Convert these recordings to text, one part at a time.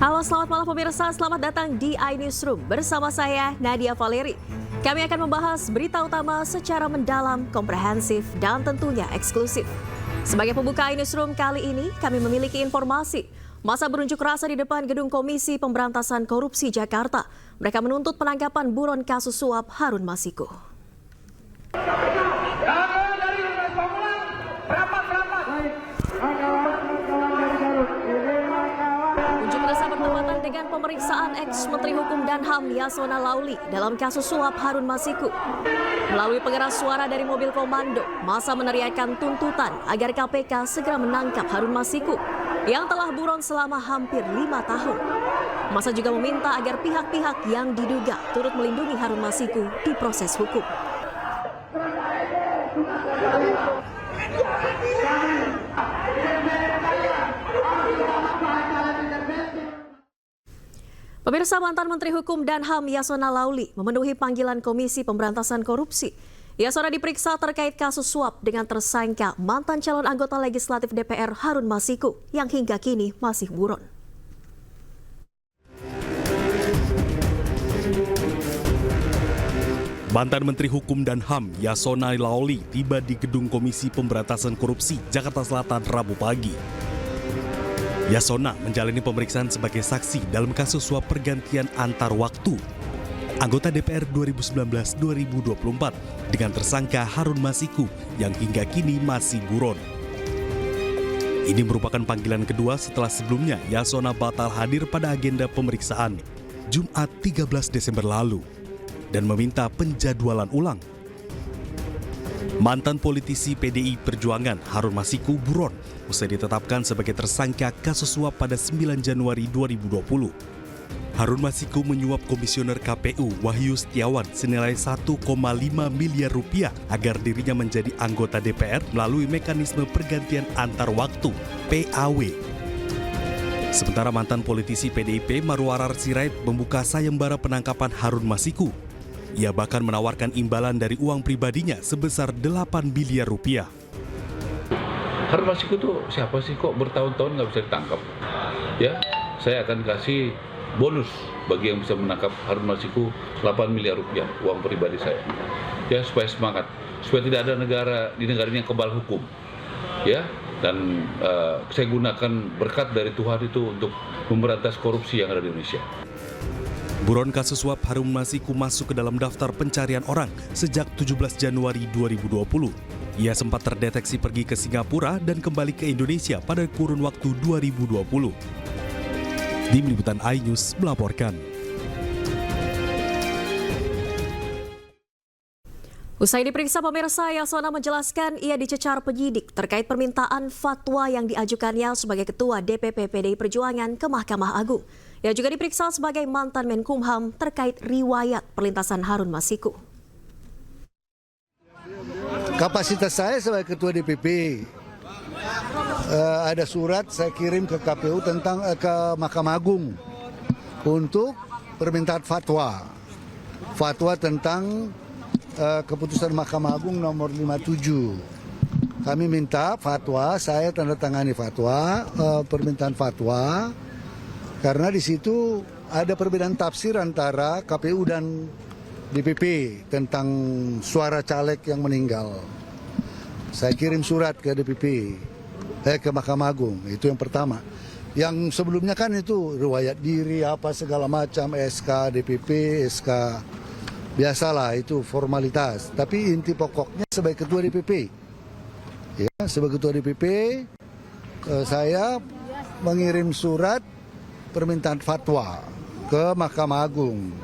Halo, selamat malam pemirsa. Selamat datang di iNewsroom bersama saya Nadia Valeri. Kami akan membahas berita utama secara mendalam, komprehensif, dan tentunya eksklusif. Sebagai pembuka iNewsroom kali ini, kami memiliki informasi. Masa berunjuk rasa di depan gedung Komisi Pemberantasan Korupsi Jakarta. Mereka menuntut penangkapan buron kasus suap Harun Masiku. Unjuk rasa bertepatan dengan pemeriksaan ex-Menteri Hukum dan HAM Yasona Lauli dalam kasus suap Harun Masiku. Melalui pengeras suara dari mobil komando, massa meneriakkan tuntutan agar KPK segera menangkap Harun Masiku yang telah buron selama hampir 5 tahun. Massa juga meminta agar pihak-pihak yang diduga turut melindungi Harun Masiku di proses hukum. Pemirsa, mantan Menteri Hukum dan HAM Yasona Lauli memenuhi panggilan Komisi Pemberantasan Korupsi. Yasona diperiksa terkait kasus suap dengan tersangka mantan calon anggota legislatif DPR Harun Masiku yang hingga kini masih buron. Mantan Menteri Hukum dan HAM Yasona Lauli tiba di gedung Komisi Pemberantasan Korupsi Jakarta Selatan Rabu pagi. Yasona menjalani pemeriksaan sebagai saksi dalam kasus suap pergantian antar waktu anggota DPR 2019-2024 dengan tersangka Harun Masiku yang hingga kini masih buron. Ini merupakan panggilan kedua setelah sebelumnya Yasona batal hadir pada agenda pemeriksaan Jumat 13 Desember lalu dan meminta penjadwalan ulang. Mantan politisi PDI Perjuangan Harun Masiku buron usai ditetapkan sebagai tersangka kasus suap pada 9 Januari 2020. Harun Masiku menyuap Komisioner KPU Wahyu Setiawan senilai 1,5 miliar rupiah agar dirinya menjadi anggota DPR melalui mekanisme pergantian antar waktu PAW. Sementara mantan politisi PDIP Marwarar Sirait membuka sayembara penangkapan Harun Masiku. Ia bahkan menawarkan imbalan dari uang pribadinya sebesar 8 miliar rupiah. Harun Masiku itu siapa sih, kok bertahun-tahun nggak bisa ditangkap? Ya, saya akan kasih bonus bagi yang bisa menangkap Harun Masiku 8 miliar rupiah uang pribadi saya. Ya, supaya semangat, supaya tidak ada negara di negara ini yang kebal hukum. Ya, dan saya gunakan berkat dari Tuhan itu untuk memberantas korupsi yang ada di Indonesia. Buron kasus suap Harun Masiku masuk ke dalam daftar pencarian orang sejak 17 Januari 2020. Ia sempat terdeteksi pergi ke Singapura dan kembali ke Indonesia pada kurun waktu 2020. Tim Liputan iNews melaporkan. Usai diperiksa pemirsa, Yasona menjelaskan ia dicecar penyidik terkait permintaan fatwa yang diajukannya sebagai Ketua DPP PDI Perjuangan ke Mahkamah Agung. Ia juga diperiksa sebagai mantan Menkumham terkait riwayat perlintasan Harun Masiku. Kapasitas saya sebagai Ketua DPP, ada surat saya kirim ke KPU tentang ke Mahkamah Agung untuk permintaan fatwa tentang keputusan Mahkamah Agung nomor 57. Kami minta fatwa, saya tanda tangani fatwa, permintaan fatwa, karena di situ ada perbedaan tafsir antara KPU dan DPP tentang suara caleg yang meninggal. Saya kirim surat ke DPP, ke Mahkamah Agung, itu yang pertama. Yang sebelumnya kan itu riwayat diri, apa segala macam, SK DPP, SK... Biasalah itu formalitas, tapi inti pokoknya sebagai Ketua DPP, ya, sebagai Ketua DPP, saya mengirim surat permintaan fatwa ke Mahkamah Agung,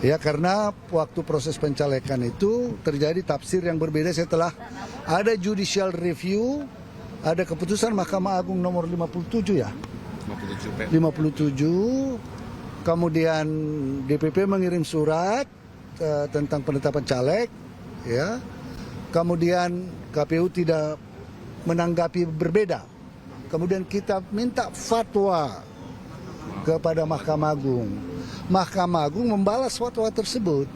ya, karena waktu proses pencalekan itu terjadi tafsir yang berbeda setelah ada judicial review, ada keputusan Mahkamah Agung nomor 57 ya, 57, kemudian DPP mengirim surat tentang penetapan caleg, ya. Kemudian KPU tidak menanggapi berbeda. Kemudian kita minta fatwa kepada Mahkamah Agung. Mahkamah Agung membalas fatwa tersebut,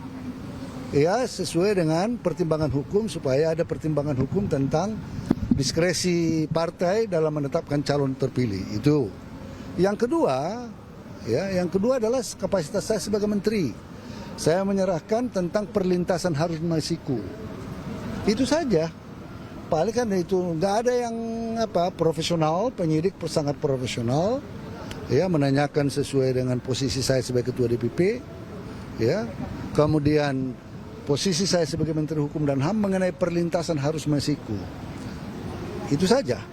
ya, sesuai dengan pertimbangan hukum, supaya ada pertimbangan hukum tentang diskresi partai dalam menetapkan calon terpilih. Itu. Yang kedua, Ya, yang kedua adalah kapasitas saya sebagai menteri. Saya menyerahkan tentang perlintasan Harun Masiku. Itu saja. Paling kan itu nggak ada yang profesional, penyidik sangat profesional, ya menanyakan sesuai dengan posisi saya sebagai ketua DPP, ya kemudian posisi saya sebagai Menteri Hukum dan HAM mengenai perlintasan Harun Masiku. Itu saja.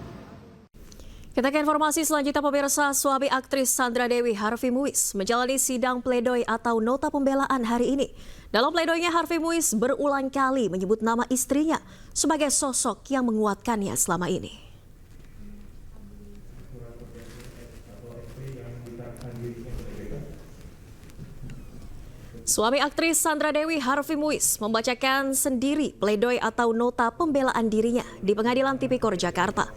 Kita ke informasi selanjutnya, pemirsa. Suami aktris Sandra Dewi, Harvey Muiz, menjalani sidang pledoi atau nota pembelaan hari ini. Dalam pledoinya, Harvey Muiz berulang kali menyebut nama istrinya sebagai sosok yang menguatkannya selama ini. Suami aktris Sandra Dewi, Harvey Muiz, membacakan sendiri pledoi atau nota pembelaan dirinya di Pengadilan Tipikor Jakarta.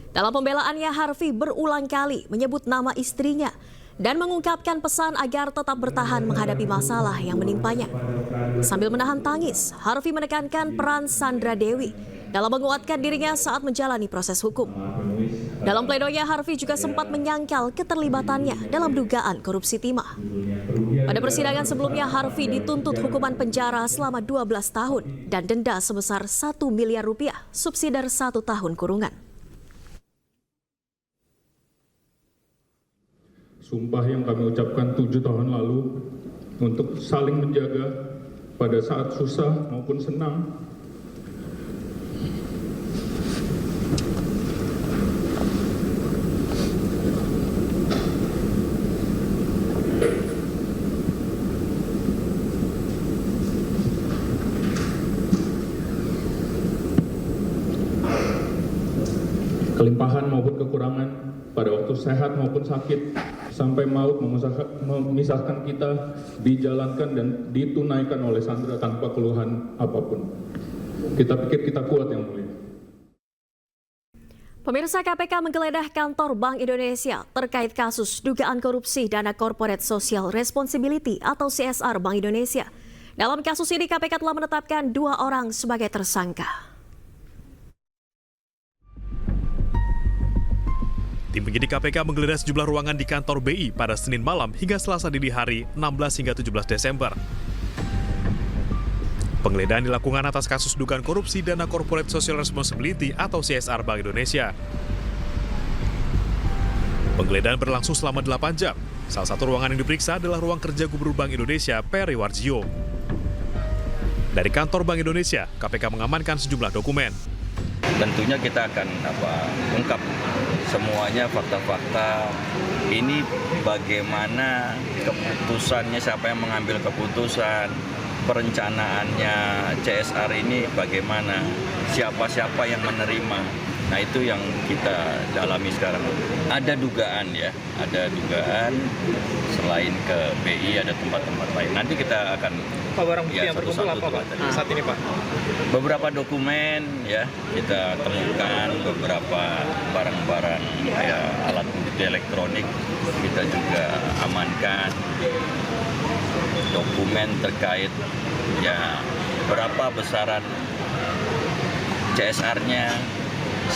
Dalam pembelaannya, Harvey berulang kali menyebut nama istrinya dan mengungkapkan pesan agar tetap bertahan menghadapi masalah yang menimpanya. Sambil menahan tangis, Harvey menekankan peran Sandra Dewi dalam menguatkan dirinya saat menjalani proses hukum. Dalam pledoinya, Harvey juga sempat menyangkal keterlibatannya dalam dugaan korupsi timah. Pada persidangan sebelumnya, Harvey dituntut hukuman penjara selama 12 tahun dan denda sebesar 1 miliar rupiah, subsidi 1 tahun kurungan. Sumpah yang kami ucapkan 7 tahun lalu untuk saling menjaga pada saat susah maupun senang. Kelimpahan maupun kekurangan pada waktu sehat maupun sakit, sampai maut memisahkan kita, dijalankan dan ditunaikan oleh Sandra tanpa keluhan apapun. Kita pikir kita kuat, Yang Mulia. Pemirsa, KPK menggeledah kantor Bank Indonesia terkait kasus dugaan korupsi dana Corporate Social Responsibility atau CSR Bank Indonesia. Dalam kasus ini, KPK telah menetapkan 2 orang sebagai tersangka. Tim penyidik KPK menggeledah sejumlah ruangan di kantor BI pada Senin malam hingga Selasa dini hari 16 hingga 17 Desember. Penggeledahan dilakukan atas kasus dugaan korupsi dana Corporate Social Responsibility atau CSR Bank Indonesia. Penggeledahan berlangsung selama 8 jam. Salah satu ruangan yang diperiksa adalah ruang kerja Gubernur Bank Indonesia, Peri Warjio. Dari kantor Bank Indonesia, KPK mengamankan sejumlah dokumen. Tentunya kita akan ungkap semuanya, fakta-fakta ini, bagaimana keputusannya, siapa yang mengambil keputusan, perencanaannya CSR ini bagaimana, siapa-siapa yang menerima. Nah, itu yang kita dalami sekarang. Ada dugaan ya, ada dugaan selain ke BI ada tempat-tempat lain. Nanti kita akan barang bukti yang berkumpul apa Pak saat ini Pak? Beberapa dokumen ya kita temukan, beberapa barang-barang kayak alat bukti elektronik kita juga amankan, dokumen terkait ya berapa besaran CSR-nya,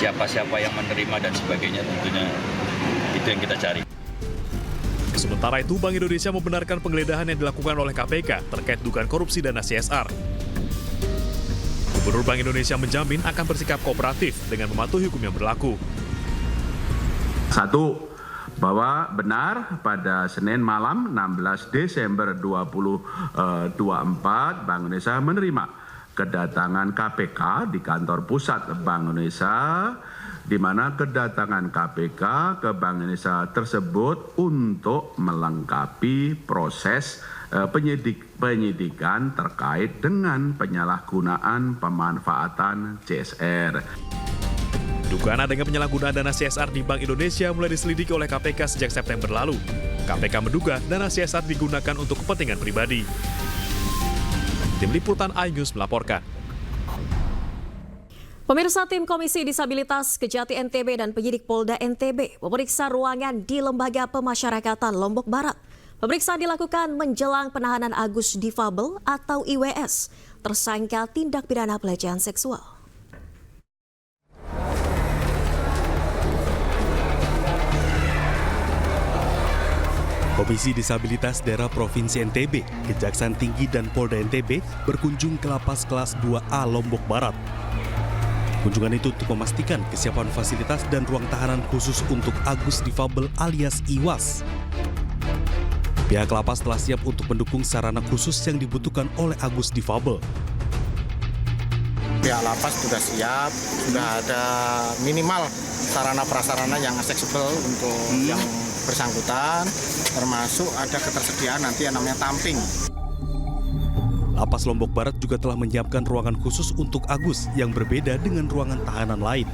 siapa-siapa yang menerima dan sebagainya, tentunya itu yang kita cari. Sementara itu, Bank Indonesia membenarkan penggeledahan yang dilakukan oleh KPK terkait dugaan korupsi dana CSR. Gubernur Bank Indonesia menjamin akan bersikap kooperatif dengan mematuhi hukum yang berlaku. 1. Bahwa benar pada Senin malam 16 Desember 2024 Bank Indonesia menerima kedatangan KPK di kantor pusat Bank Indonesia, di mana kedatangan KPK ke Bank Indonesia tersebut untuk melengkapi proses penyidikan terkait dengan penyalahgunaan pemanfaatan CSR. Dugaan adanya penyalahgunaan dana CSR di Bank Indonesia mulai diselidiki oleh KPK sejak September lalu. KPK menduga dana CSR digunakan untuk kepentingan pribadi. Tim Liputan iNews melaporkan. Pemirsa, tim Komisi Disabilitas Kejati NTB dan penyidik Polda NTB memeriksa ruangan di Lembaga Pemasyarakatan Lombok Barat. Pemeriksaan dilakukan menjelang penahanan Agus Difabel atau IWS, tersangka tindak pidana pelecehan seksual. Komisi Disabilitas Daerah Provinsi NTB, Kejaksaan Tinggi dan Polda NTB berkunjung ke lapas kelas 2A Lombok Barat. Kunjungan itu untuk memastikan kesiapan fasilitas dan ruang tahanan khusus untuk Agus difabel alias Iwas. Pihak lapas telah siap untuk mendukung sarana khusus yang dibutuhkan oleh Agus difabel. Pihak lapas sudah siap, sudah ada minimal sarana prasarana yang aksesibel untuk yang bersangkutan, termasuk ada ketersediaan nanti yang namanya tamping. Lapas Lombok Barat juga telah menyiapkan ruangan khusus untuk Agus yang berbeda dengan ruangan tahanan lain.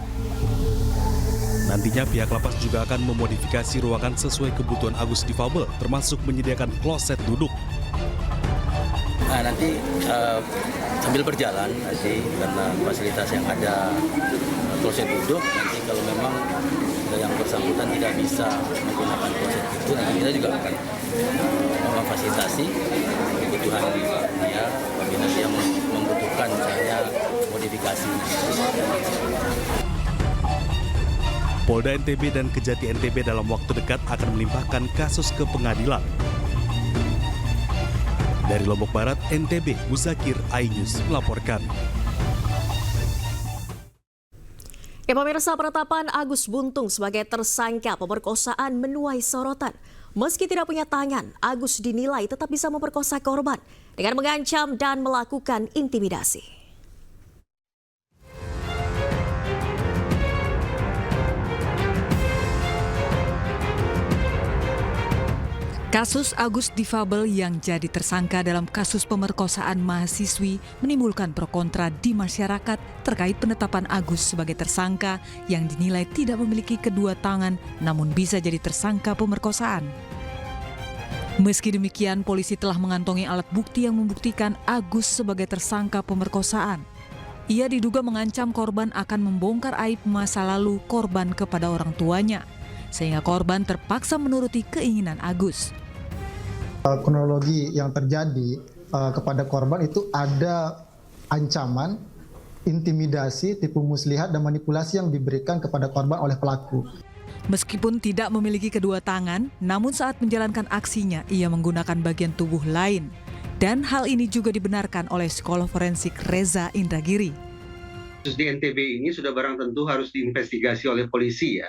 Nantinya pihak lapas juga akan memodifikasi ruangan sesuai kebutuhan Agus difabel, termasuk menyediakan kloset duduk. Nah, nanti sambil berjalan nanti karena fasilitas yang ada kloset duduk, nanti kalau memang yang bersangkutan tidak bisa menggunakan kloset itu, nanti kita juga akan memfasilitasi kebutuhan dia apabila dia membutuhkan saya modifikasi. Polda NTB dan Kejati NTB dalam waktu dekat akan melimpahkan kasus ke pengadilan. Dari Lombok Barat, NTB, Muzakir, iNews melaporkan. Ya pemirsa, penetapan Agus Buntung sebagai tersangka pemerkosaan menuai sorotan. Meski tidak punya tangan, Agus dinilai tetap bisa memperkosa korban dengan mengancam dan melakukan intimidasi. Kasus Agus difabel yang jadi tersangka dalam kasus pemerkosaan mahasiswi menimbulkan pro kontra di masyarakat terkait penetapan Agus sebagai tersangka yang dinilai tidak memiliki kedua tangan namun bisa jadi tersangka pemerkosaan. Meski demikian, polisi telah mengantongi alat bukti yang membuktikan Agus sebagai tersangka pemerkosaan. Ia diduga mengancam korban akan membongkar aib masa lalu korban kepada orang tuanya, sehingga korban terpaksa menuruti keinginan Agus. Kronologi yang terjadi kepada korban itu ada ancaman, intimidasi, tipu muslihat, dan manipulasi yang diberikan kepada korban oleh pelaku. Meskipun tidak memiliki kedua tangan, namun saat menjalankan aksinya, ia menggunakan bagian tubuh lain. Dan hal ini juga dibenarkan oleh psikolog forensik Reza Indragiri. Kasus di NTB ini sudah barang tentu harus diinvestigasi oleh polisi ya.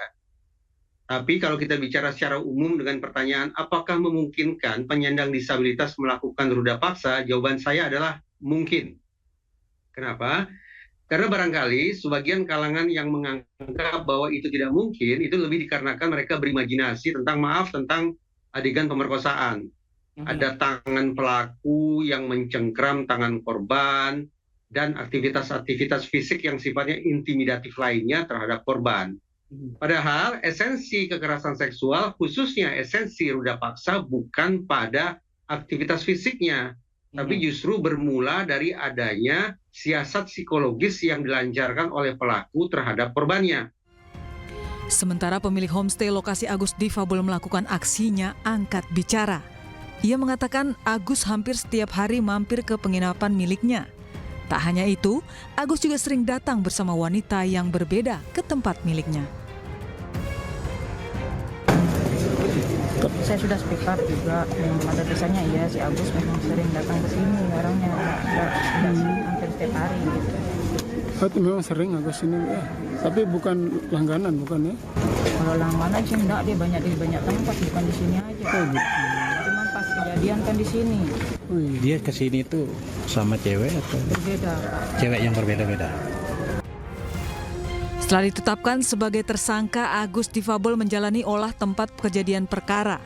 Tapi kalau kita bicara secara umum dengan pertanyaan apakah memungkinkan penyandang disabilitas melakukan ruda paksa, jawaban saya adalah mungkin. Kenapa? Karena barangkali sebagian kalangan yang menganggap bahwa itu tidak mungkin, itu lebih dikarenakan mereka berimajinasi tentang adegan pemerkosaan. Ada tangan pelaku yang mencengkram tangan korban, dan aktivitas-aktivitas fisik yang sifatnya intimidatif lainnya terhadap korban. Padahal esensi kekerasan seksual, khususnya esensi ruda paksa, bukan pada aktivitas fisiknya, tapi justru bermula dari adanya siasat psikologis yang dilancarkan oleh pelaku terhadap korbannya. Sementara pemilik homestay lokasi Agus difabel melakukan aksinya angkat bicara. Ia mengatakan Agus hampir setiap hari mampir ke penginapan miliknya. Tak hanya itu, Agus juga sering datang bersama wanita yang berbeda ke tempat miliknya. Saya sudah speak up juga, dan pada dasarnya iya si Agus memang sering datang ke sini, orangnya hampir setiap hari gitu. Oh, memang sering Agus ini ya, tapi bukan langganan bukan ya? Kalau langganan sih enggak, dia banyak tempat, bukan di sini aja. Oh, gitu. Cuman pas kejadian kan di sini. Dia ke sini tuh sama cewek atau berbeda? Cewek yang berbeda-beda. Setelah ditetapkan sebagai tersangka, Agus difabel menjalani olah tempat kejadian perkara.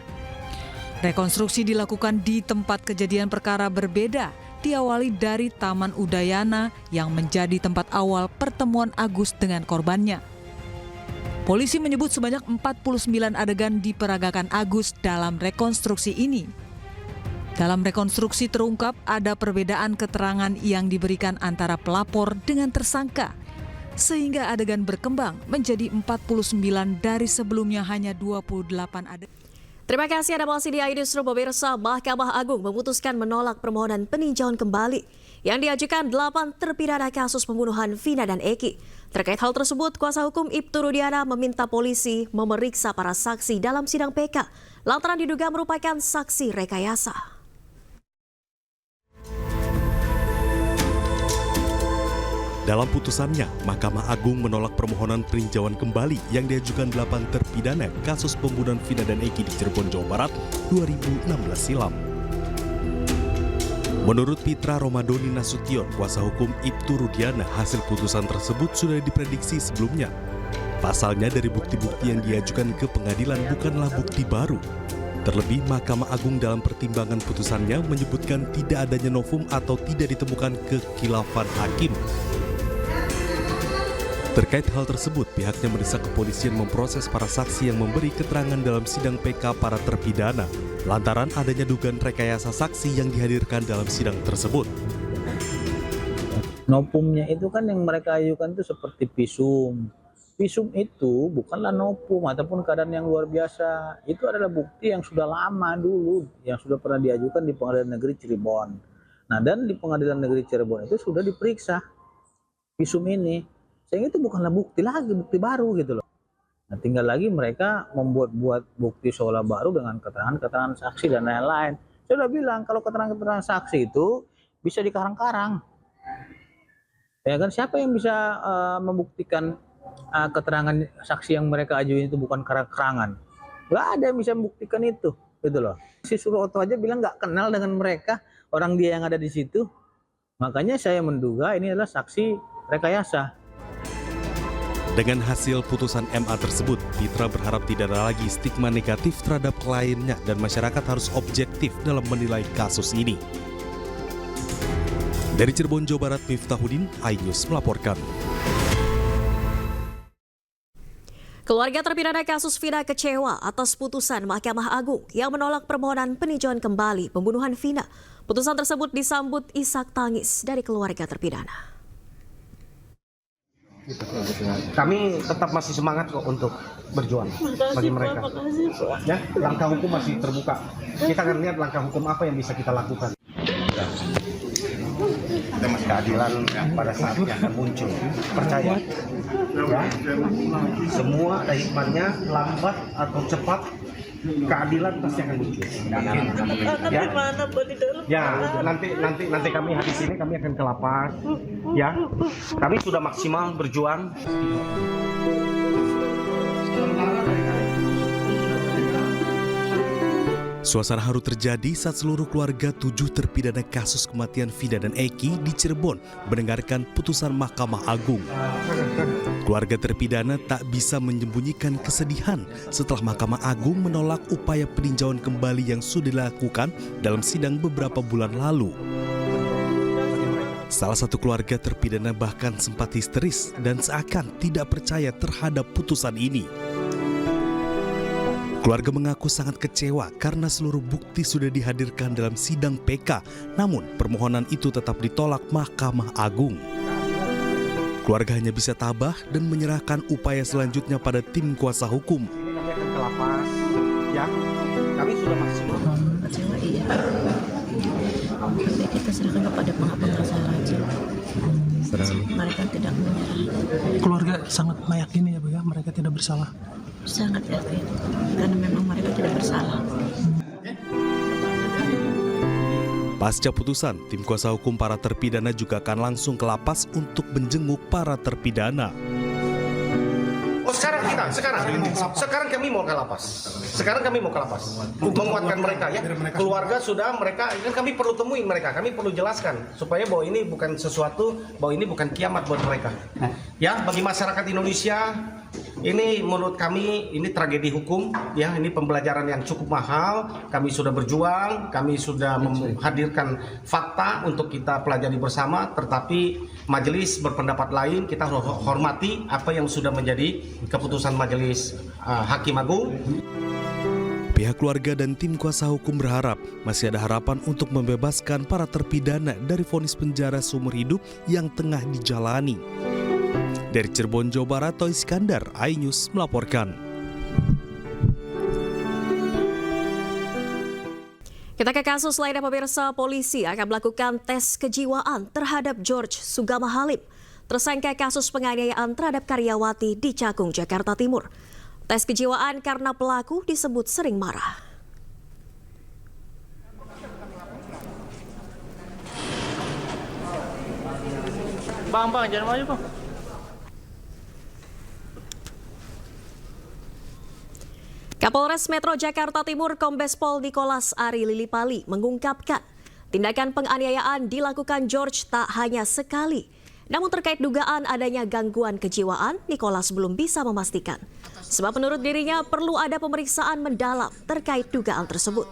Rekonstruksi dilakukan di tempat kejadian perkara berbeda, diawali dari Taman Udayana yang menjadi tempat awal pertemuan Agus dengan korbannya. Polisi menyebut sebanyak 49 adegan diperagakan Agus dalam rekonstruksi ini. Dalam rekonstruksi terungkap ada perbedaan keterangan yang diberikan antara pelapor dengan tersangka, sehingga adegan berkembang menjadi 49 dari sebelumnya hanya 28 adegan. Terima kasih Anda masih di iNews. Pemirsa, Mahkamah Agung memutuskan menolak permohonan peninjauan kembali yang diajukan 8 terpidana kasus pembunuhan Vina dan Eki. Terkait hal tersebut, kuasa hukum Ibtu Rudiana meminta polisi memeriksa para saksi dalam sidang PK lantaran diduga merupakan saksi rekayasa. Dalam putusannya, Mahkamah Agung menolak permohonan peninjauan kembali yang diajukan 8 terpidana kasus pembunuhan Vina dan Eki di Cirebon, Jawa Barat 2016 silam. Menurut Pitra Romadoni Nasution, kuasa hukum Ibtu Rudiana, hasil putusan tersebut sudah diprediksi sebelumnya. Pasalnya dari bukti-bukti yang diajukan ke pengadilan bukanlah bukti baru. Terlebih, Mahkamah Agung dalam pertimbangan putusannya menyebutkan tidak adanya novum atau tidak ditemukan kekhilafan hakim. Terkait hal tersebut, pihaknya mendesak kepolisian memproses para saksi yang memberi keterangan dalam sidang PK para terpidana, lantaran adanya dugaan rekayasa saksi yang dihadirkan dalam sidang tersebut. Novumnya itu kan yang mereka ajukan itu seperti visum. Visum itu bukanlah novum ataupun keadaan yang luar biasa. Itu adalah bukti yang sudah lama dulu, yang sudah pernah diajukan di Pengadilan Negeri Cirebon. Nah, dan di Pengadilan Negeri Cirebon itu sudah diperiksa visum ini. Sehingga itu bukanlah bukti lagi, bukti baru gitu loh. Nah, tinggal lagi mereka membuat bukti seolah baru dengan keterangan-keterangan saksi dan lain-lain. Saya sudah bilang kalau keterangan-keterangan saksi itu bisa dikarang-karang. Ya kan, siapa yang bisa membuktikan keterangan saksi yang mereka ajuin itu bukan karang-karangan? Gak ada yang bisa membuktikan itu, gitu loh. Si Suroto aja bilang nggak kenal dengan mereka, orang dia yang ada di situ. Makanya saya menduga ini adalah saksi rekayasa. Dengan hasil putusan MA tersebut, Pitra berharap tidak ada lagi stigma negatif terhadap kliennya dan masyarakat harus objektif dalam menilai kasus ini. Dari Cirebon, Jawa Barat, Miftahudin, iNews melaporkan. Keluarga terpidana kasus Vina kecewa atas putusan Mahkamah Agung yang menolak permohonan peninjauan kembali pembunuhan Vina. Putusan tersebut disambut isak tangis dari keluarga terpidana. Kami tetap masih semangat kok untuk berjuang bagi mereka. Ya, langkah hukum masih terbuka. Kita akan lihat langkah hukum apa yang bisa kita lakukan. Keadilan pada saatnya akan muncul. Percaya. Ya, semua ada hikmahnya, lambat atau cepat. Keadilan pasti akan muncul. Ya, nanti kami habis ini kami akan ke lapas. Ya, kami sudah maksimal berjuang. Suasana haru terjadi saat seluruh keluarga 7 terpidana kasus kematian Vina dan Eki di Cirebon mendengarkan putusan Mahkamah Agung. Keluarga terpidana tak bisa menyembunyikan kesedihan setelah Mahkamah Agung menolak upaya peninjauan kembali yang sudah dilakukan dalam sidang beberapa bulan lalu. Salah satu keluarga terpidana bahkan sempat histeris dan seakan tidak percaya terhadap putusan ini. Keluarga mengaku sangat kecewa karena seluruh bukti sudah dihadirkan dalam sidang PK, namun permohonan itu tetap ditolak Mahkamah Agung. Keluarga hanya bisa tabah dan menyerahkan upaya selanjutnya pada tim kuasa hukum. Kami akan ke lapas, ya. Kami sudah maksimal. Kecewa iya. Tapi kita serahkan kepada pengacara aja. Mereka tidak menyerah. Keluarga sangat meyakini ya Bu ya, mereka tidak bersalah. Sangat yakin, karena memang mereka tidak bersalah. Pasca putusan, tim kuasa hukum para terpidana juga akan langsung ke lapas untuk menjenguk para terpidana. Oh, sekarang kami mau ke lapas. Sekarang kami mau ke lapas. Menguatkan mereka ya. Keluarga sudah mereka, kan kami perlu temuin mereka. Kami perlu jelaskan supaya bahwa ini bukan sesuatu, bahwa ini bukan kiamat buat mereka. Ya, bagi masyarakat Indonesia, ini menurut kami ini tragedi hukum ya, ini pembelajaran yang cukup mahal. Kami sudah berjuang, kami sudah menghadirkan fakta untuk kita pelajari bersama, tetapi majelis berpendapat lain. Kita hormati apa yang sudah menjadi keputusan majelis Hakim Agung. Pihak keluarga dan tim kuasa hukum berharap masih ada harapan untuk membebaskan para terpidana dari vonis penjara seumur hidup yang tengah dijalani. Dari Cirebon, Jawa Barat, Toy Iskandar, iNews melaporkan. Kita ke kasus lainnya pemirsa, polisi akan melakukan tes kejiwaan terhadap George Sugama Halim, tersangka kasus penganiayaan terhadap karyawati di Cakung, Jakarta Timur. Tes kejiwaan karena pelaku disebut sering marah. Bang, jangan maju, Bang. Kapolres Metro Jakarta Timur Kombes Pol Nicholas Ari Lilipali mengungkapkan tindakan penganiayaan dilakukan George tak hanya sekali. Namun terkait dugaan adanya gangguan kejiwaan, Nicholas belum bisa memastikan. Sebab menurut dirinya perlu ada pemeriksaan mendalam terkait dugaan tersebut.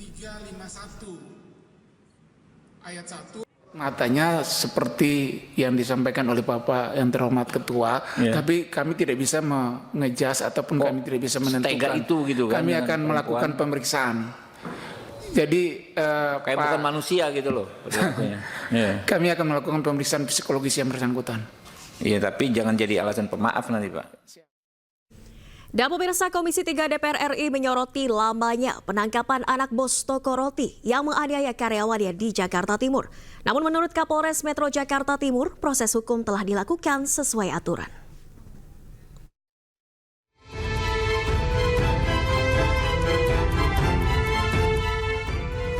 351 ayat 1. Matanya seperti yang disampaikan oleh Bapak yang terhormat Ketua, tapi kami tidak bisa mengejas ataupun kami tidak bisa menentukan. Itu gitu kan? Kami akan melakukan pemeriksaan. Jadi kayak bukan manusia gitu loh. Kami akan melakukan pemeriksaan psikologis yang bersangkutan. Iya, tapi jangan jadi alasan pemaaf nanti, Pak. Dan pemirsa, Komisi 3 DPR RI menyoroti lamanya penangkapan anak bos toko roti yang menganiaya karyawannya di Jakarta Timur. Namun menurut Kapolres Metro Jakarta Timur, proses hukum telah dilakukan sesuai aturan.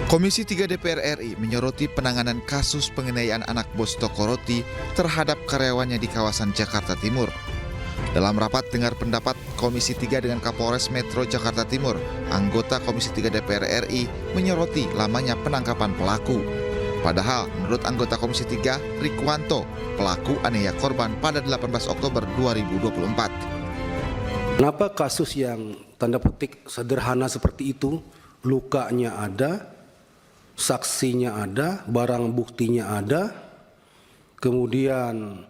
Komisi 3 DPR RI menyoroti penanganan kasus penganiayaan anak bos toko roti terhadap karyawannya di kawasan Jakarta Timur. Dalam rapat dengar pendapat Komisi 3 dengan Kapolres Metro Jakarta Timur, anggota Komisi 3 DPR RI menyoroti lamanya penangkapan pelaku. Padahal menurut anggota Komisi 3, Rikwanto, pelaku aniaya korban pada 18 Oktober 2024. Kenapa kasus yang tanda petik sederhana seperti itu, lukanya ada, saksinya ada, barang buktinya ada, kemudian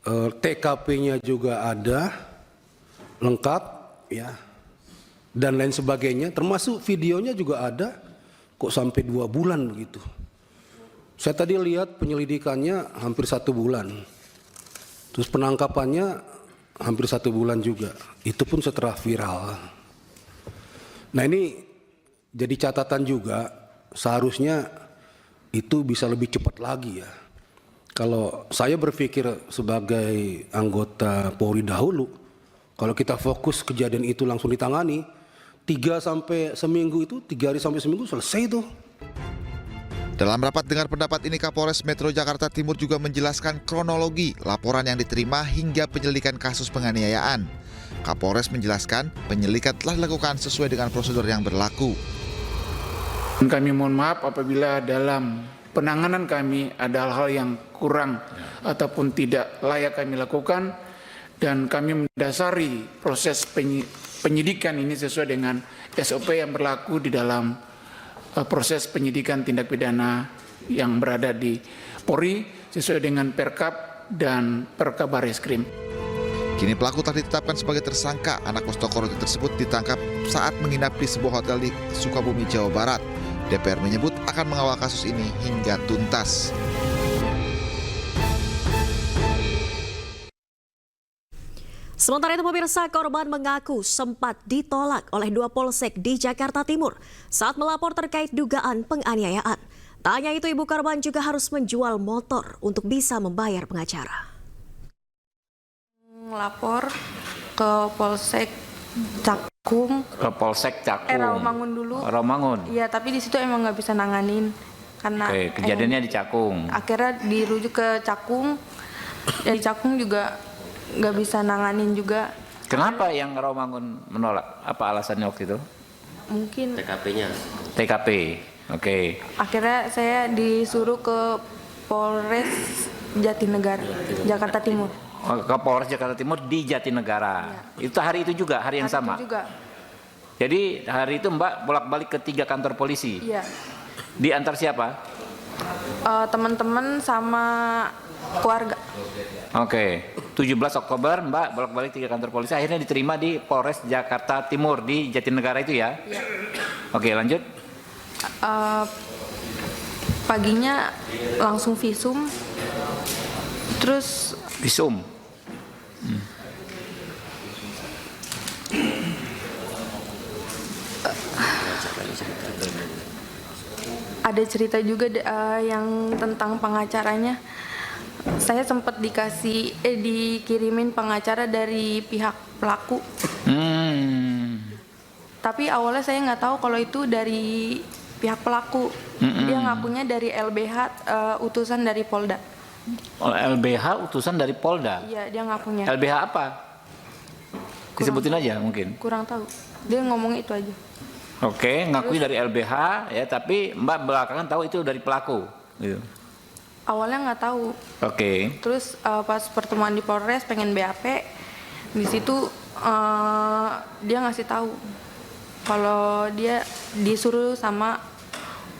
TKP-nya juga ada, lengkap, ya, dan lain sebagainya, termasuk videonya juga ada, kok sampai 2 bulan begitu. Saya tadi lihat penyelidikannya hampir 1 bulan, terus penangkapannya hampir 1 bulan juga, itu pun setelah viral. Nah ini jadi catatan juga, seharusnya itu bisa lebih cepat lagi ya. Kalau saya berpikir sebagai anggota Polri dahulu, kalau kita fokus kejadian itu langsung ditangani, 3 sampai seminggu itu, 3 hari sampai seminggu selesai itu. Dalam rapat dengar pendapat ini, Kapolres Metro Jakarta Timur juga menjelaskan kronologi laporan yang diterima hingga penyelidikan kasus penganiayaan. Kapolres menjelaskan penyelidikan telah dilakukan sesuai dengan prosedur yang berlaku. Kami mohon maaf apabila dalam penanganan kami ada hal-hal yang kurang ataupun tidak layak kami lakukan, dan kami mendasari proses penyidikan ini sesuai dengan SOP yang berlaku di dalam proses penyidikan tindak pidana yang berada di Polri sesuai dengan Perkap dan Perkab Barreskrim. Kini pelaku telah ditetapkan sebagai tersangka. Anak bos toko roti tersebut ditangkap saat menginap di sebuah hotel di Sukabumi, Jawa Barat. DPR menyebut akan mengawal kasus ini hingga tuntas. Sementara itu pemirsa, korban mengaku sempat ditolak oleh 2 polsek di Jakarta Timur saat melapor terkait dugaan penganiayaan. Tak hanya itu, ibu korban juga harus menjual motor untuk bisa membayar pengacara. Melapor ke Polsek Cakung. Ke Polsek Cakung. Rawamangun dulu. Rawamangun. Iya, tapi di situ emang nggak bisa nanganin karena. Oke, kejadiannya di Cakung. Akhirnya dirujuk ke Cakung. Di Cakung juga nggak bisa nanganin juga. Kenapa yang Rawamangun menolak? Apa alasannya waktu itu? Mungkin. TKP-nya. TKP. Oke. Akhirnya saya disuruh ke Polres Jatinegara, Jakarta Timur. Ke Polres Jakarta Timur di Jatinegara. Ya. Itu hari itu juga, hari yang sama. Itu juga. Jadi hari itu Mbak bolak-balik ke 3 kantor polisi. Iya. Diantar siapa? Teman-teman sama keluarga. Oke. 17 Oktober Mbak bolak-balik 3 kantor polisi, akhirnya diterima di Polres Jakarta Timur di Jatinegara itu ya? Iya. Oke, lanjut. Paginya langsung visum. Terus visum. ada cerita juga yang tentang pengacaranya. Saya sempat dikirimin pengacara dari pihak pelaku. Tapi awalnya saya nggak tahu kalau itu dari pihak pelaku. Dia ngakunya dari LBH, utusan dari Polda. LBH utusan dari Polda? Iya, dia ngakunya. LBH apa? Disebutin aja mungkin. Kurang tahu. Dia ngomong itu aja. Oke, ngakui dari LBH ya, tapi Mbak belakangan tahu itu dari pelaku. Gitu. Awalnya nggak tahu. Oke. Terus pas pertemuan di Polres pengen BAP, di situ dia ngasih tahu kalau dia disuruh sama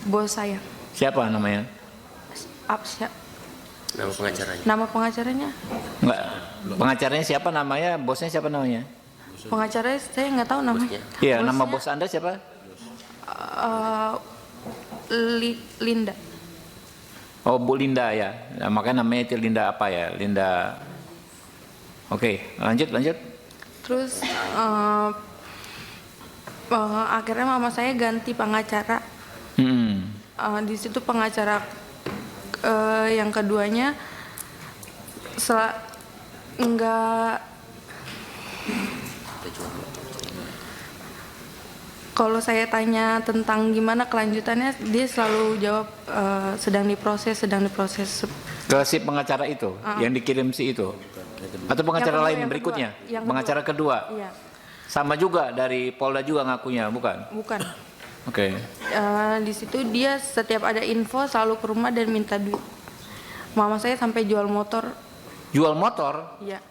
bos saya. Siapa namanya? Absya. Nama pengacaranya? Nama pengacaranya? Enggak. Pengacaranya siapa namanya? Bosnya siapa namanya? Pengacaranya saya nggak tahu namanya. Iya, nama bos Anda siapa? Linda. Oh, Bu Linda ya. Nah, makanya namanya itu Linda apa ya? Linda. Oke, lanjut. Terus akhirnya mama saya ganti pengacara. Di situ pengacara yang keduanya kalau saya tanya tentang gimana kelanjutannya, dia selalu jawab sedang diproses. Ke si pengacara itu, yang dikirim si itu? Atau pengacara lain berikutnya? Pengacara kedua? Iya. Sama juga dari Polda juga ngakunya, bukan? Bukan. Oke. Di situ dia setiap ada info selalu ke rumah dan minta duit. Mama saya sampai jual motor. Jual motor? Iya.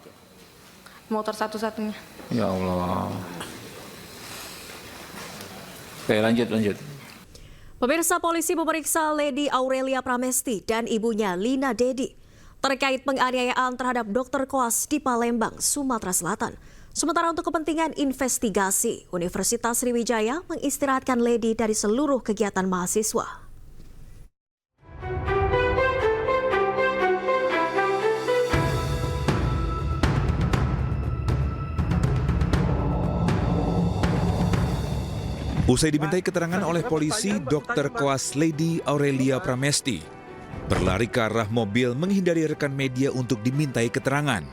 Motor satu-satunya. Ya Allah. Oke, lanjut. Pemirsa, polisi memeriksa Lady Aurelia Pramesti dan ibunya Lina Dedi terkait penganiayaan terhadap dokter koas di Palembang, Sumatera Selatan. Sementara untuk kepentingan investigasi, Universitas Sriwijaya mengistirahatkan Lady dari seluruh kegiatan mahasiswa. Usai dimintai keterangan oleh polisi, Dr. Koas Lady Aurelia Pramesti berlari ke arah mobil menghindari rekan media untuk dimintai keterangan.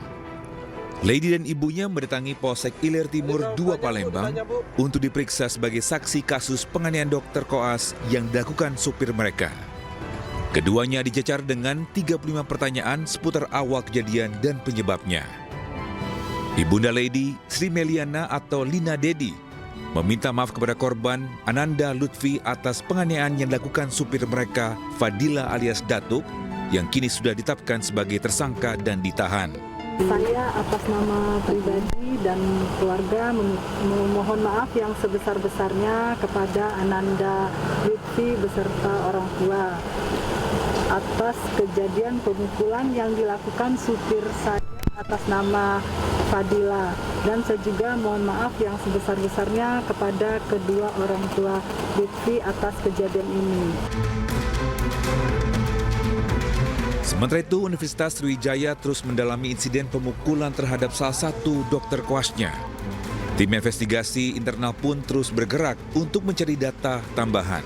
Lady dan ibunya mendatangi Polsek Ilir Timur 2 Palembang untuk diperiksa sebagai saksi kasus penganiayaan Dr. Koas yang dilakukan supir mereka. Keduanya dicecar dengan 35 pertanyaan seputar awal kejadian dan penyebabnya. Ibunda Lady, Sri Meliana atau Lina Dedi, meminta maaf kepada korban Ananda Lutfi atas penganiayaan yang dilakukan supir mereka Fadila alias Datuk yang kini sudah ditetapkan sebagai tersangka dan ditahan. Saya atas nama pribadi dan keluarga memohon maaf yang sebesar-besarnya kepada Ananda Lutfi beserta orang tua atas kejadian pemukulan yang dilakukan supir saya atas nama Fadila, dan saya juga mohon maaf yang sebesar-besarnya kepada kedua orang tua Lutfi atas kejadian ini. Sementara itu, Universitas Sriwijaya terus mendalami insiden pemukulan terhadap salah satu dokter koasnya. Tim investigasi internal pun terus bergerak untuk mencari data tambahan.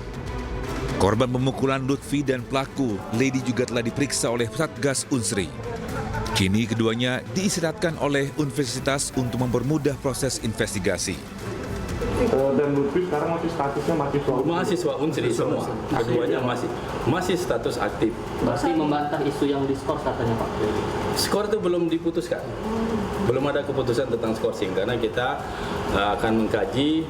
Korban pemukulan Lutfi dan pelaku, Lady juga telah diperiksa oleh Satgas Unsri. Kini keduanya diistirahatkan oleh universitas untuk mempermudah proses investigasi. Dan Lutfi sekarang masih statusnya mahasiswa Unsri semua. Keduanya masih status aktif. Masih membantah isu yang diskors katanya Pak. Skor itu belum diputuskan. Belum ada keputusan tentang skorsing karena kita akan mengkaji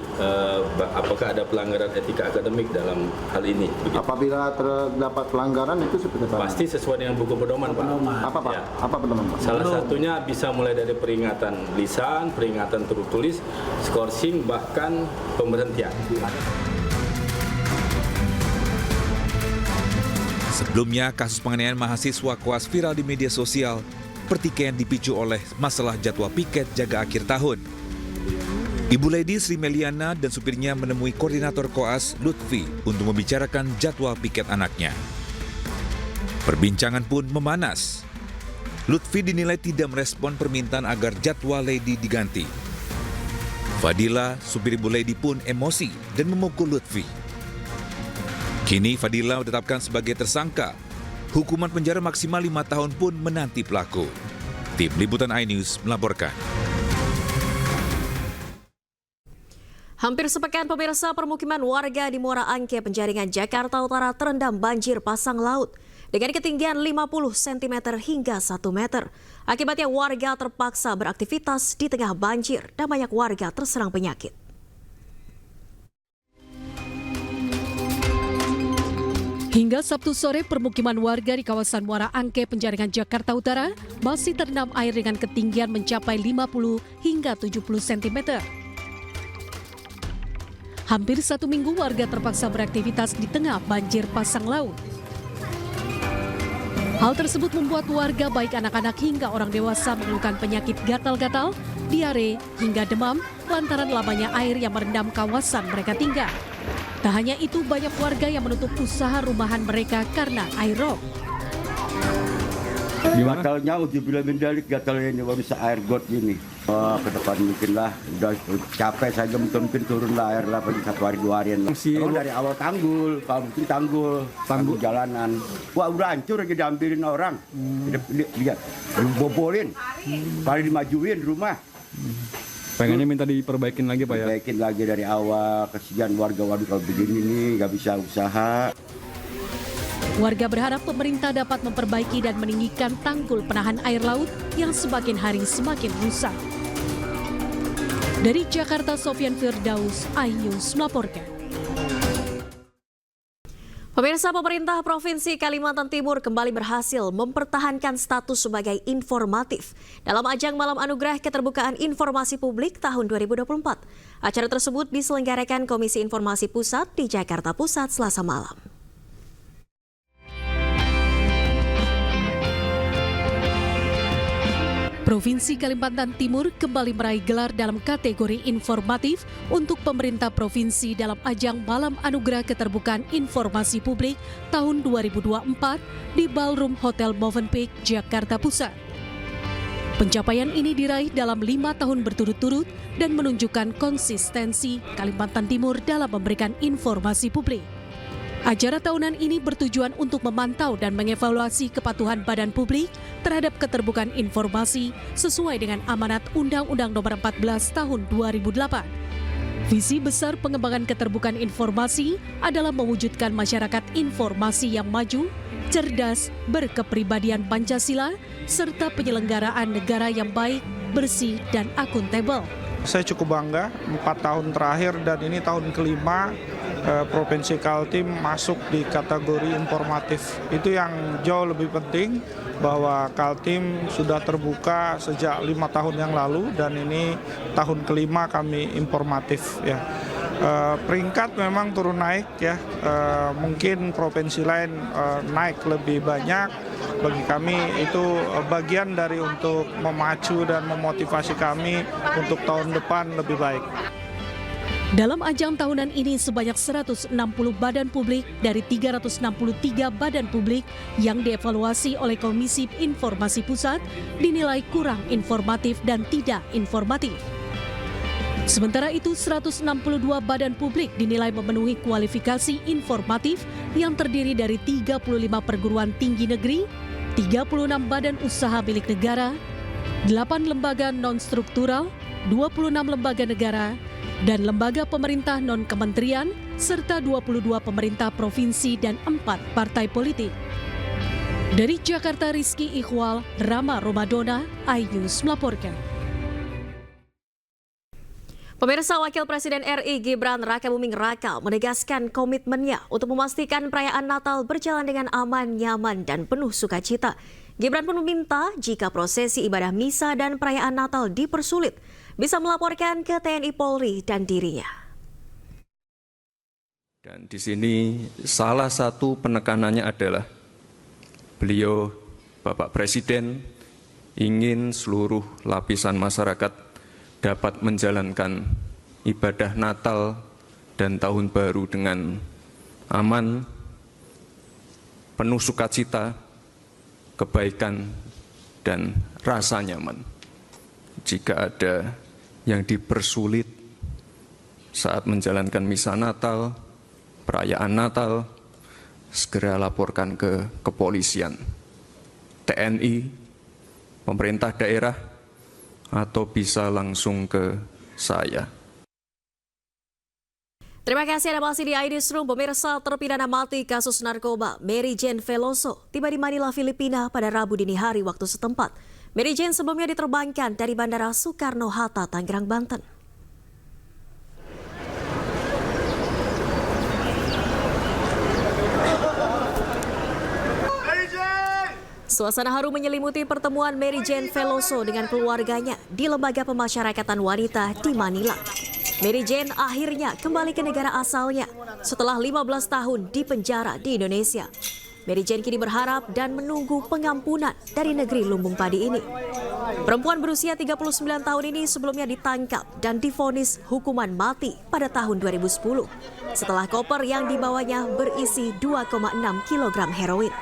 apakah ada pelanggaran etika akademik dalam hal ini. Begitu. Apabila terdapat pelanggaran itu seperti apa? Pasti sesuai dengan buku pedoman, Pak. Apa Pak? Ya. Apa pedoman Pak? Salah satunya bisa mulai dari peringatan lisan, peringatan tertulis, skorsing, bahkan pemberhentian. Sebelumnya, kasus penganiayaan mahasiswa koas viral di media sosial. Pertikaian dipicu oleh masalah jadwal piket jaga akhir tahun. Ibu Lady Sri Meliana dan supirnya menemui koordinator koas Lutfi untuk membicarakan jadwal piket anaknya. Perbincangan pun memanas. Lutfi dinilai tidak merespon permintaan agar jadwal Lady diganti. Fadila, supir Ibu Lady pun emosi dan memukul Lutfi. Kini Fadila ditetapkan sebagai tersangka. Hukuman penjara maksimal 5 tahun pun menanti pelaku. Tim Liputan iNews melaporkan. Hampir sepekan pemirsa, permukiman warga di Muara Angke, Penjaringan, Jakarta Utara terendam banjir pasang laut dengan ketinggian 50 cm hingga 1 meter. Akibatnya warga terpaksa beraktivitas di tengah banjir dan banyak warga terserang penyakit. Hingga Sabtu sore, permukiman warga di kawasan Muara Angke, Penjaringan, Jakarta Utara masih terendam air dengan ketinggian mencapai 50 hingga 70 cm. Hampir 1 minggu warga terpaksa beraktivitas di tengah banjir pasang laut. Hal tersebut membuat warga baik anak-anak hingga orang dewasa mengeluhkan penyakit gatal-gatal, diare, hingga demam lantaran lamanya air yang merendam kawasan mereka tinggal. Tak hanya itu, banyak warga yang menutup usaha rumahan mereka karena air rob. Di gatalnya uji bila mendalik gatal ini baru air got gini. Ke depan mungkin lah, udah capek saja mungkin turun lah air lah pada 1 hari 2 harian. Kalau dari awal tanggul, kalau mungkin tanggul jalanan. Wah udah hancur aja diambilin orang. Lihat, dibobolin, kali dimajuin rumah. Pengennya minta diperbaikin lagi Pak ya? Perbaikin lagi dari awal, kesian warga, waduh kalau begini nih nggak bisa usaha. Warga berharap pemerintah dapat memperbaiki dan meninggikan tanggul penahan air laut yang semakin hari semakin rusak. Dari Jakarta, Sofyan Firdaus, iNews melaporkan. Pemirsa, pemerintah Provinsi Kalimantan Timur kembali berhasil mempertahankan status sebagai informatif dalam ajang Malam Anugerah Keterbukaan Informasi Publik tahun 2024. Acara tersebut diselenggarakan Komisi Informasi Pusat di Jakarta Pusat Selasa malam. Provinsi Kalimantan Timur kembali meraih gelar dalam kategori informatif untuk pemerintah provinsi dalam ajang Malam Anugerah Keterbukaan Informasi Publik tahun 2024 di Ballroom Hotel Movenpick, Jakarta Pusat. Pencapaian ini diraih dalam 5 tahun berturut-turut dan menunjukkan konsistensi Kalimantan Timur dalam memberikan informasi publik. Acara tahunan ini bertujuan untuk memantau dan mengevaluasi kepatuhan badan publik terhadap keterbukaan informasi sesuai dengan amanat Undang-Undang Nomor 14 Tahun 2008. Visi besar pengembangan keterbukaan informasi adalah mewujudkan masyarakat informasi yang maju, cerdas, berkepribadian Pancasila, serta penyelenggaraan negara yang baik, bersih, dan akuntabel. Saya cukup bangga 4 tahun terakhir dan ini tahun kelima Provinsi Kaltim masuk di kategori informatif. Itu yang jauh lebih penting, bahwa Kaltim sudah terbuka sejak 5 tahun yang lalu dan ini tahun kelima kami informatif ya. Peringkat memang turun naik ya, mungkin provinsi lain naik lebih banyak. Bagi kami itu bagian dari untuk memacu dan memotivasi kami untuk tahun depan lebih baik. Dalam ajang tahunan ini sebanyak 160 badan publik dari 363 badan publik yang dievaluasi oleh Komisi Informasi Pusat dinilai kurang informatif dan tidak informatif. Sementara itu 162 badan publik dinilai memenuhi kualifikasi informatif yang terdiri dari 35 perguruan tinggi negeri, 36 badan usaha milik negara, 8 lembaga non-struktural, 26 lembaga negara, dan lembaga pemerintah non-kementerian, serta 22 pemerintah provinsi dan 4 partai politik. Dari Jakarta, Rizky Ikhwal, Rama Romadona, iNews melaporkan. Pemirsa, Wakil Presiden RI Gibran Rakabuming Raka menegaskan komitmennya untuk memastikan perayaan Natal berjalan dengan aman, nyaman, dan penuh sukacita. Gibran pun meminta jika prosesi ibadah misa dan perayaan Natal dipersulit, bisa melaporkan ke TNI Polri dan dirinya. Dan di sini salah satu penekanannya adalah beliau, Bapak Presiden, ingin seluruh lapisan masyarakat dapat menjalankan ibadah Natal dan Tahun Baru dengan aman, penuh sukacita, kebaikan, dan rasa nyaman. Jika ada yang dipersulit saat menjalankan misa Natal, perayaan Natal, segera laporkan ke kepolisian, TNI, pemerintah daerah, atau bisa langsung ke saya. Terima kasih Anda masih di iNewsroom. Pemirsa, terpidana mati kasus narkoba Mary Jane Veloso tiba di Manila, Filipina pada Rabu dini hari waktu setempat. Mary Jane sebelumnya diterbangkan dari Bandara Soekarno-Hatta, Tangerang, Banten. Suasana haru menyelimuti pertemuan Mary Jane Veloso dengan keluarganya di Lembaga Pemasyarakatan Wanita di Manila. Mary Jane akhirnya kembali ke negara asalnya setelah 15 tahun di penjara di Indonesia. Mary Jane kini berharap dan menunggu pengampunan dari negeri lumbung padi ini. Perempuan berusia 39 tahun ini sebelumnya ditangkap dan divonis hukuman mati pada tahun 2010 setelah koper yang dibawanya berisi 2,6 kg heroin.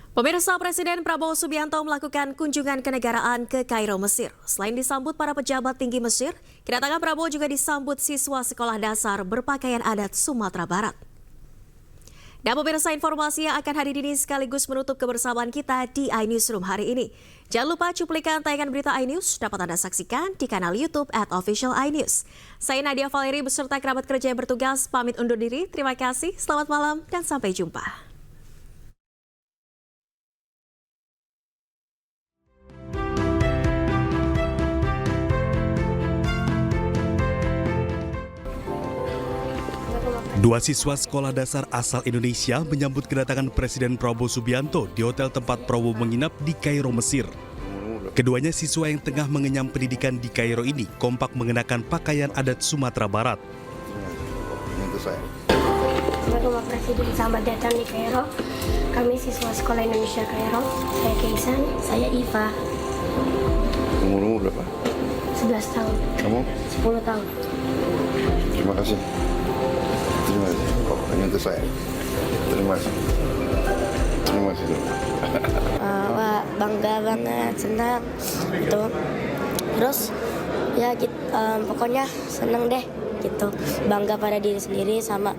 Pemirsa, Presiden Prabowo Subianto melakukan kunjungan kenegaraan ke Kairo, Mesir. Selain disambut para pejabat tinggi Mesir, kedatangan Prabowo juga disambut siswa sekolah dasar berpakaian adat Sumatera Barat. Dan pemirsa, informasi yang akan hadir ini sekaligus menutup kebersamaan kita di iNewsroom hari ini. Jangan lupa cuplikan tayangan berita iNews dapat Anda saksikan di kanal YouTube @officialinews. Saya Nadia Valeri beserta kerabat kerja yang bertugas pamit undur diri. Terima kasih, selamat malam dan sampai jumpa. Dua siswa sekolah dasar asal Indonesia menyambut kedatangan Presiden Prabowo Subianto di hotel tempat Prabowo menginap di Kairo, Mesir. Keduanya siswa yang tengah mengenyam pendidikan di Kairo ini kompak mengenakan pakaian adat Sumatera Barat. Bapak Presiden, selamat datang di Kairo. Kami siswa sekolah Indonesia Kairo. Saya Keisan, saya Iva. Umur berapa? 11 tahun. Kamu? 10 tahun. Terima kasih. Terima kasih. Oh, ini untuk saya. Terima kasih. Terima kasih. Wah, bangga banget, senang gitu. Terus ya gitu, pokoknya seneng deh gitu. Bangga pada diri sendiri sama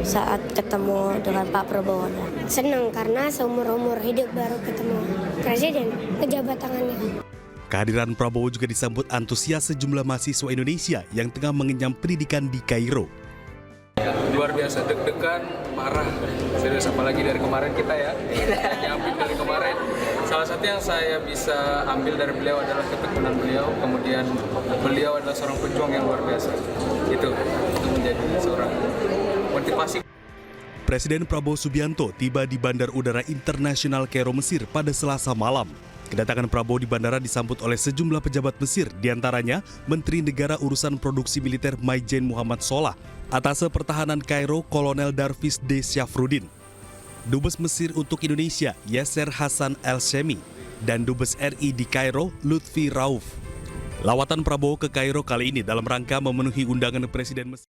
saat ketemu dengan Pak Prabowo. Seneng karena seumur-umur hidup baru ketemu Presiden, pejabat tangannya. Kehadiran Prabowo juga disambut antusias sejumlah mahasiswa Indonesia yang tengah mengenyam pendidikan di Kairo. Luar biasa, deg-degan, parah. Serius, apalagi dari kemarin kita ya. Ambil dari kemarin. Salah satu yang saya bisa ambil dari beliau adalah ketekunan beliau. Kemudian beliau adalah seorang pejuang yang luar biasa. Itu menjadi seorang motivasi. Presiden Prabowo Subianto tiba di Bandar Udara Internasional Kairo, Mesir pada Selasa malam. Kedatangan Prabowo di bandara disambut oleh sejumlah pejabat Mesir, diantaranya Menteri Negara Urusan Produksi Militer Maijen Muhammad Solah, Atase Pertahanan Kairo Kolonel Darvis D. Syafruddin, Dubes Mesir untuk Indonesia Yasser Hasan El-Shemi, dan Dubes RI di Kairo Lutfi Rauf. Lawatan Prabowo ke Kairo kali ini dalam rangka memenuhi undangan Presiden Mesir.